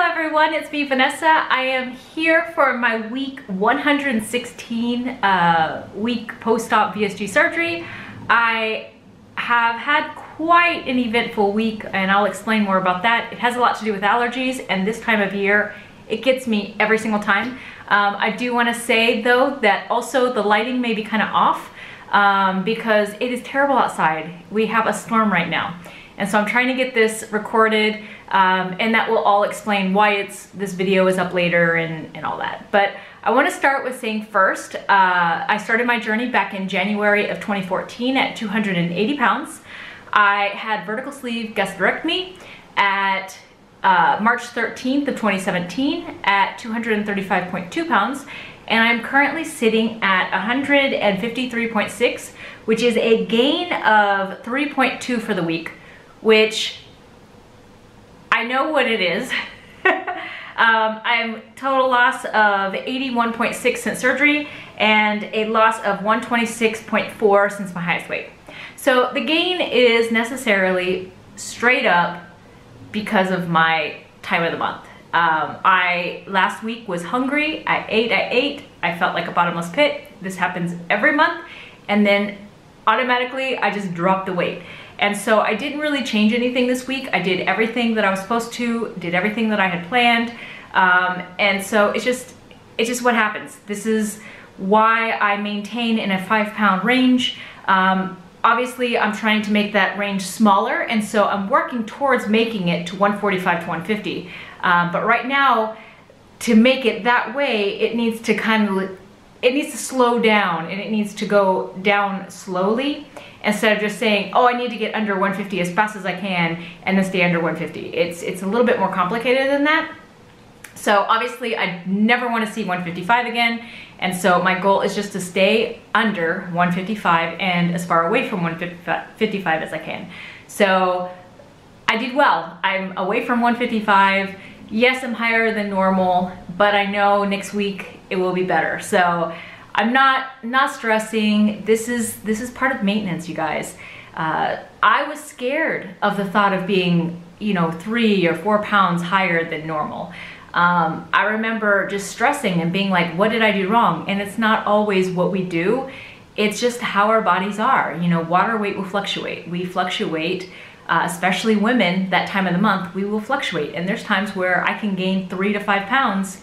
Hello everyone, it's me Vanessa. I am here for my week 116 week post-op VSG surgery. I have had quite an eventful week and I'll explain more about that. It has a lot to do with allergies, and this time of year it gets me every single time. I do want to say though that also the lighting may be kind of off because it is terrible outside. We have a storm right now. And so I'm trying to get this recorded, and that will all explain why this video is up later and all that. But I want to start with saying first, I started my journey back in January of 2014 at 280 pounds. I had vertical sleeve gastrectomy at March 13th of 2017 at 235.2 pounds. And I'm currently sitting at 153.6, which is a gain of 3.2 for the week, which I know what it is. I'm total loss of 81.6 since surgery and a loss of 126.4 since my highest weight. So the gain is necessarily straight up because of my time of the month. I last week was hungry, I ate, I felt like a bottomless pit. This happens every month, and then automatically I just dropped the weight. And so I didn't really change anything this week. I did everything that I was supposed to, did everything that I had planned. And so it's just what happens. This is why I maintain in a 5-pound range. Obviously I'm trying to make that range smaller, and so I'm working towards making it to 145 to 150. But right now, to make it that way, it needs to slow down, and it needs to go down slowly instead of just saying, oh, I need to get under 150 as fast as I can and then stay under 150. It's a little bit more complicated than that. So obviously I never want to see 155 again, and so my goal is just to stay under 155 and as far away from 155 as I can. So I did well. I'm away from 155. Yes, I'm higher than normal, but I know next week it will be better. So I'm not stressing. This is part of maintenance, you guys. I was scared of the thought of being, 3 or 4 pounds higher than normal. I remember just stressing and being like, what did I do wrong? And it's not always what we do. It's just how our bodies are. Water weight will fluctuate. We fluctuate, especially women, that time of the month, we will fluctuate. And there's times where I can gain 3 to 5 pounds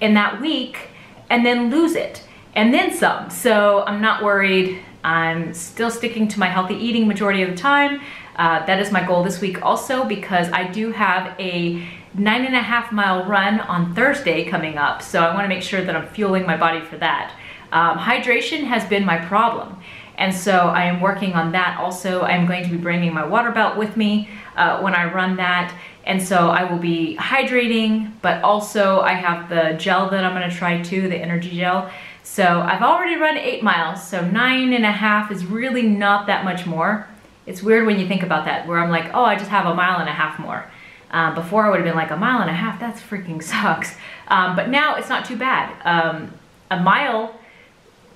in that week and then lose it. And then some. So I'm not worried. I'm still sticking to my healthy eating majority of the time. That is my goal this week also, because I do have a 9.5-mile run on Thursday coming up. So I want to make sure that I'm fueling my body for that. Hydration has been my problem. And so I am working on that also. I'm going to be bringing my water belt with me when I run that. And so I will be hydrating, but also I have the gel that I'm going to try too, the energy gel. So I've already run 8 miles, so 9.5 is really not that much more. It's weird when you think about that, where I'm like, oh, I just have 1.5 miles more. Before I would have been like 1.5 miles, that freaking sucks. But now it's not too bad. A mile,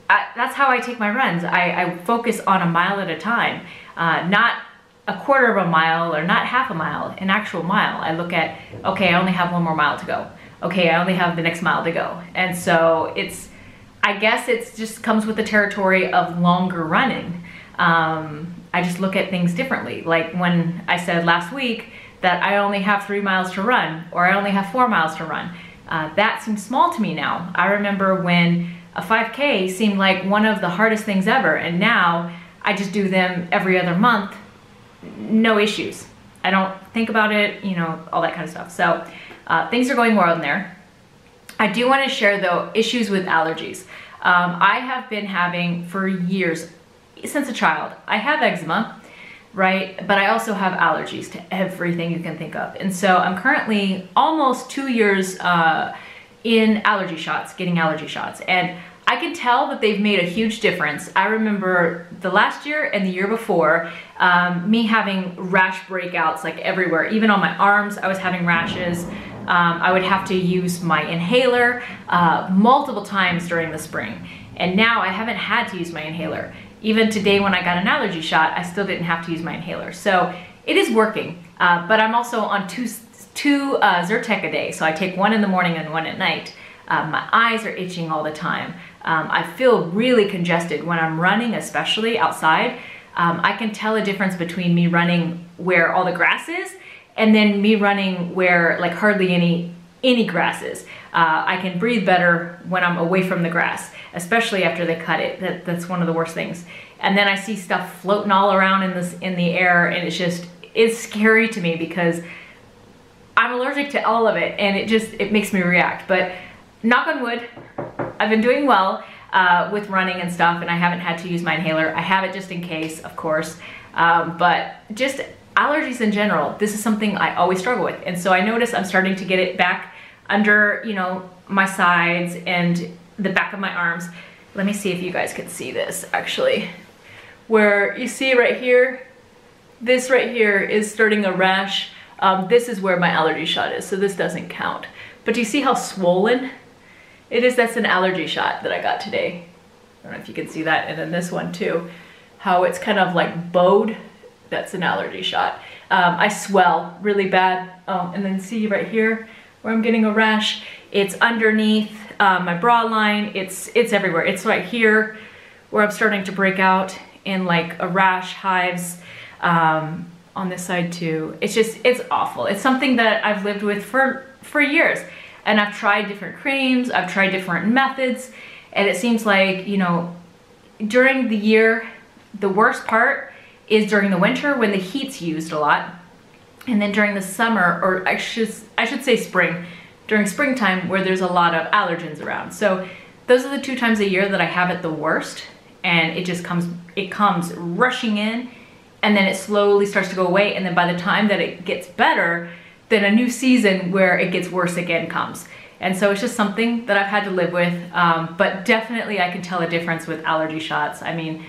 that's how I take my runs. I focus on 1 mile at a time, not 1/4 mile or not 1/2 mile, an actual mile. I look at, okay, I only have 1 more mile to go. Okay, I only have the next mile to go. And so I guess it just comes with the territory of longer running. I just look at things differently. Like when I said last week that I only have 3 miles to run, or I only have 4 miles to run. That seems small to me now. I remember when a 5K seemed like one of the hardest things ever, and now I just do them every other month, no issues. I don't think about it, all that kind of stuff. So things are going well in there. I do want to share though issues with allergies. I have been having for years, since a child. I have eczema, right? But I also have allergies to everything you can think of. And so I'm currently almost 2 years in allergy shots, getting allergy shots. And I can tell that they've made a huge difference. I remember the last year and the year before, me having rash breakouts like everywhere. Even on my arms, I was having rashes. I would have to use my inhaler multiple times during the spring. And now I haven't had to use my inhaler. Even today when I got an allergy shot, I still didn't have to use my inhaler. So it is working, but I'm also on 2 Zyrtec a day. So I take one in the morning and one at night. My eyes are itching all the time. I feel really congested when I'm running, especially outside. I can tell a difference between me running where all the grass is and then me running where like hardly any grass is. I can breathe better when I'm away from the grass, especially after they cut it. That's one of the worst things. And then I see stuff floating all around in the air, and it's scary to me because I'm allergic to all of it, and it makes me react. But knock on wood, I've been doing well with running and stuff, and I haven't had to use my inhaler. I have it just in case, of course, but just allergies in general, this is something I always struggle with. And so I notice I'm starting to get it back under, you know, my sides and the back of my arms. Let me see if you guys can see this actually. Where you see right here, this right here is starting a rash. This is where my allergy shot is, so this doesn't count. But do you see how swollen it is? That's an allergy shot that I got today. I don't know if you can see that. And then this one too, how it's kind of like bowed. That's an allergy shot. I swell really bad. And then see right here where I'm getting a rash. It's underneath my bra line. It's everywhere. It's right here where I'm starting to break out in like a rash, hives, on this side too. It's awful. It's something that I've lived with for years. And I've tried different creams, I've tried different methods, and it seems like, you know, during the year, the worst part is during the winter when the heat's used a lot. And then during the summer, or I should say spring, during springtime where there's a lot of allergens around. So those are the 2 times a year that I have it the worst, and it comes rushing in, and then it slowly starts to go away, and then by the time that it gets better, then a new season where it gets worse again comes. And so it's just something that I've had to live with, but definitely I can tell a difference with allergy shots. I mean,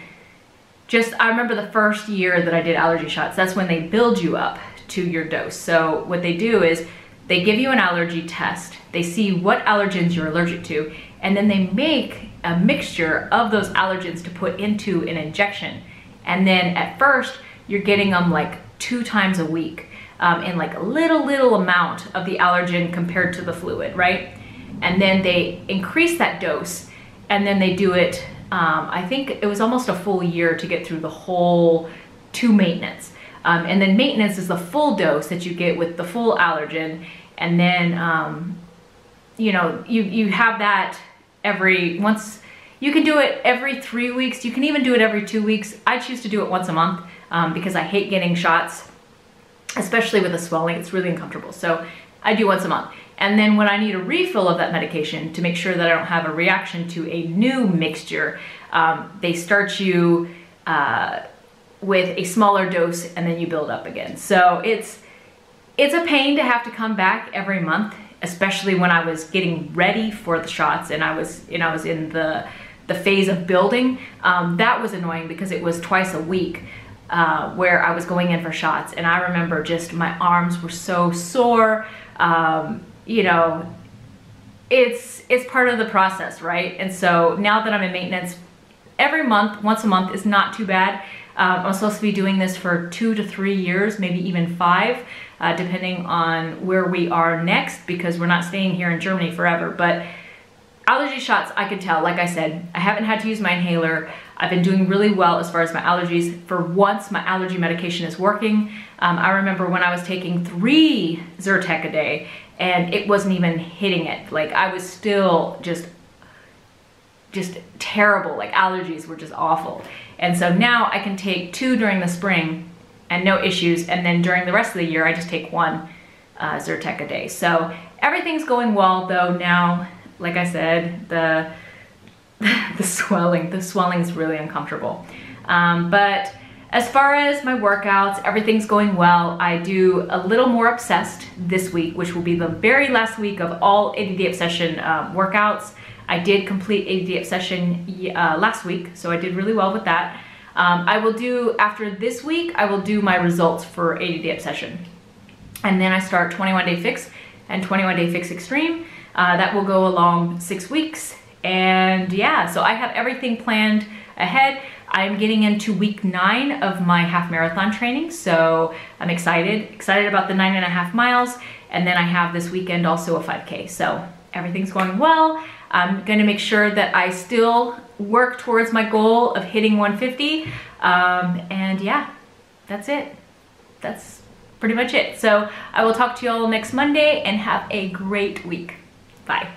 I remember the first year that I did allergy shots, that's when they build you up to your dose. So what they do is they give you an allergy test, they see what allergens you're allergic to, and then they make a mixture of those allergens to put into an injection. And then at first, you're getting them like 2 times a week. In like a little amount of the allergen compared to the fluid, right? And then they increase that dose, and then they do it, I think it was almost a full year to get through the whole 2 maintenance. And then maintenance is the full dose that you get with the full allergen. And then, you know, you have that you can do it every 3 weeks. You can even do it every 2 weeks. I choose to do it once a month because I hate getting shots, especially with the swelling. It's really uncomfortable. So I do once a month. And then when I need a refill of that medication to make sure that I don't have a reaction to a new mixture, they start you with a smaller dose, and then you build up again. So it's a pain to have to come back every month, especially when I was getting ready for the shots and I was in the phase of building. That was annoying because it was twice a week. Where I was going in for shots, and I remember just my arms were so sore. You know, it's part of the process, right? And so now that I'm in maintenance, every month, once a month is not too bad. I'm supposed to be doing this for 2 to 3 years, maybe even 5, depending on where we are next, because we're not staying here in Germany forever. But allergy shots, I could tell, like I said, I haven't had to use my inhaler. I've been doing really well as far as my allergies. For once, my allergy medication is working. I remember when I was taking 3 Zyrtec a day, and it wasn't even hitting it. Like, I was still just terrible. Like, allergies were just awful. And so now I can take 2 during the spring and no issues, and then during the rest of the year, I just take 1 Zyrtec a day. So everything's going well, though. Now, like I said, the swelling is really uncomfortable. But as far as my workouts, everything's going well. I do a little more obsessed this week, which will be the very last week of all 80-day obsession workouts. I did complete 80-day obsession last week, so I did really well with that. I will do, after this week, I will do my results for 80-day obsession. And then I start 21-day fix and 21-day fix extreme. That will go along 6 weeks. And yeah, so I have everything planned ahead. I'm getting into week 9 of my half marathon training, so I'm excited about the 9.5 miles. And then I have this weekend also a 5K. So everything's going well. I'm gonna make sure that I still work towards my goal of hitting 150. And yeah, that's it. That's pretty much it. So I will talk to you all next Monday and have a great week. Bye.